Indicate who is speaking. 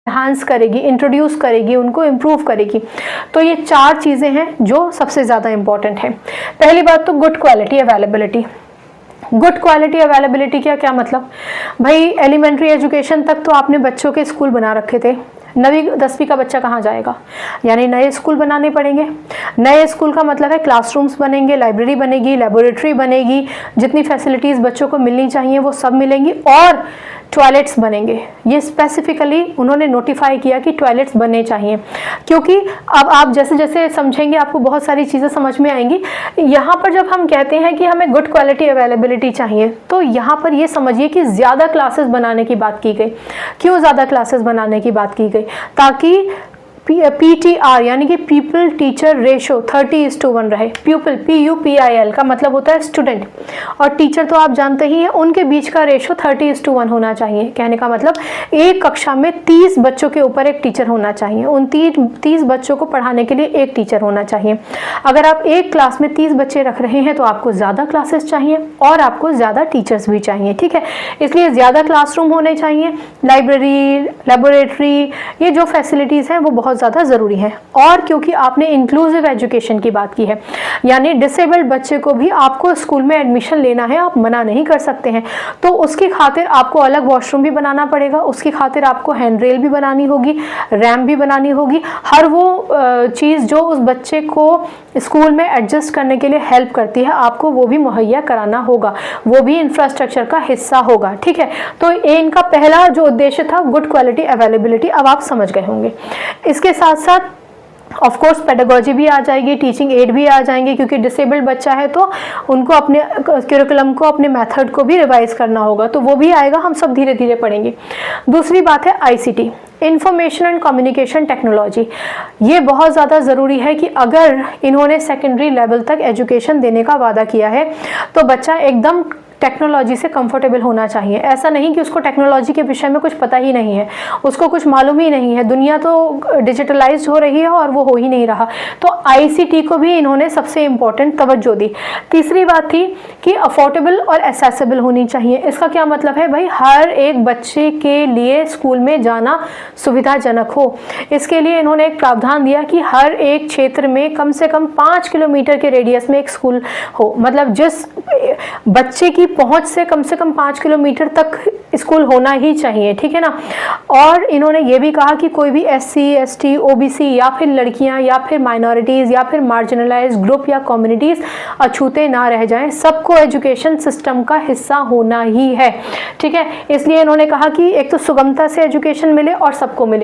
Speaker 1: Enhance करेगी, introduce करेगी, उनको इम्प्रूव करेगी। तो ये 4 चीज़ें हैं जो सबसे ज़्यादा इम्पॉर्टेंट हैं। पहली बात तो good quality availability. Good quality availability क्या क्या मतलब, भाई एलिमेंट्री एजुकेशन तक तो आपने बच्चों के स्कूल बना रखे थे, 9वीं 10वीं का बच्चा कहाँ जाएगा, यानी नए स्कूल बनाने पड़ेंगे। नए स्कूल का मतलब है क्लासरूम्स बनेंगे, लाइब्रेरी बनेगी, लेबोरेटरी बनेगी, जितनी फैसिलिटीज़ बच्चों को मिलनी चाहिए वो सब मिलेंगी, और टॉयलेट्स बनेंगे। ये स्पेसिफिकली उन्होंने नोटिफाई किया कि टॉयलेट्स बनने चाहिए, क्योंकि अब आप जैसे जैसे समझेंगे आपको बहुत सारी चीज़ें समझ में आएंगी। यहाँ पर जब हम कहते हैं कि हमें गुड क्वालिटी अवेलेबिलिटी चाहिए, तो यहाँ पर ये समझिए कि ज़्यादा क्लासेस बनाने की बात की गई। क्यों ज़्यादा क्लासेस बनाने की बात की गई? ताकि PTR यानी कि पीपल टीचर रेशो 30:1 रहे। प्यूपल PUPIL का मतलब होता है स्टूडेंट, और टीचर तो आप जानते ही हैं, उनके बीच का रेशो 30:1 होना चाहिए। कहने का मतलब एक कक्षा में 30 बच्चों के ऊपर एक टीचर होना चाहिए, उन 30 बच्चों को पढ़ाने के लिए एक टीचर होना चाहिए। अगर आप एक क्लास में 30 बच्चे रख रहे हैं तो आपको ज़्यादा क्लासेस चाहिए और आपको ज़्यादा टीचर्स भी चाहिए, ठीक है। इसलिए ज़्यादा क्लासरूम होने चाहिए, लाइब्रेरी, लेबोरेटरी, ये जो फैसिलिटीज़ हैं वो बहुत ज़्यादा ज़रूरी है। और क्योंकि आपने इंक्लूसिव एजुकेशन की बात की है, यानी डिसेबल्ड बच्चे को भी आपको स्कूल में एडमिशन लेना है, आप मना नहीं कर सकते हैं, तो उसकी खातिर आपको अलग वॉशरूम भी बनाना पड़ेगा, उसकी खातिर आपको हैंड रेल भी बनानी होगी, रैम्प भी बनानी होगी। हर वो चीज़ जो उस बच्चे को स्कूल में एडजस्ट करने के लिए हेल्प करती है, आपको वो भी मुहैया कराना होगा, वो भी इंफ्रास्ट्रक्चर का हिस्सा होगा, ठीक है। तो ये इनका पहला जो उद्देश्य था गुड क्वालिटी अवेलेबिलिटी, अब आप समझ गए होंगे। इसके साथ साथ ऑफ कोर्स पेडागोजी भी आ जाएगी, टीचिंग एड भी आ जाएंगे, क्योंकि डिसेबल्ड बच्चा है तो उनको अपने करिकुलम को, अपने मेथड को भी रिवाइज करना होगा, तो वो भी आएगा, हम सब धीरे धीरे पढ़ेंगे। दूसरी बात है ICT, information and communication technology. ये बहुत ज़्यादा ज़रूरी है कि अगर इन्होंने सेकेंडरी लेवल तक एजुकेशन देने का वादा किया है तो बच्चा एकदम टेक्नोलॉजी से कंफर्टेबल होना चाहिए। ऐसा नहीं कि उसको टेक्नोलॉजी के विषय में कुछ पता ही नहीं है, उसको कुछ मालूम ही नहीं है, दुनिया तो डिजिटलाइज हो रही है और वो हो ही नहीं रहा। तो ICT को भी इन्होंने सबसे इम्पोर्टेंट तवज्जो दी। तीसरी बात थी कि अफोर्डेबल और एसेसिबल होनी चाहिए। इसका क्या मतलब है भाई, हर एक बच्चे के लिए स्कूल में जाना सुविधाजनक हो। इसके लिए इन्होंने एक प्रावधान दिया कि हर एक क्षेत्र में कम से कम 5 किलोमीटर के रेडियस में एक स्कूल हो, मतलब जिस बच्चे की पहुंच से कम 5 किलोमीटर तक स्कूल होना ही चाहिए, ठीक है ना। और इन्होंने ये भी कहा कि कोई भी SC ST OBC या फिर लड़कियां या फिर माइनॉरिटीज़ या फिर मार्जिनलाइज ग्रुप या कम्युनिटीज़ अछूते ना रह जाएं, सबको एजुकेशन सिस्टम का हिस्सा होना ही है, ठीक है। इसलिए इन्होंने कहा कि एक तो सुगमता से एजुकेशन मिले और सबको मिले।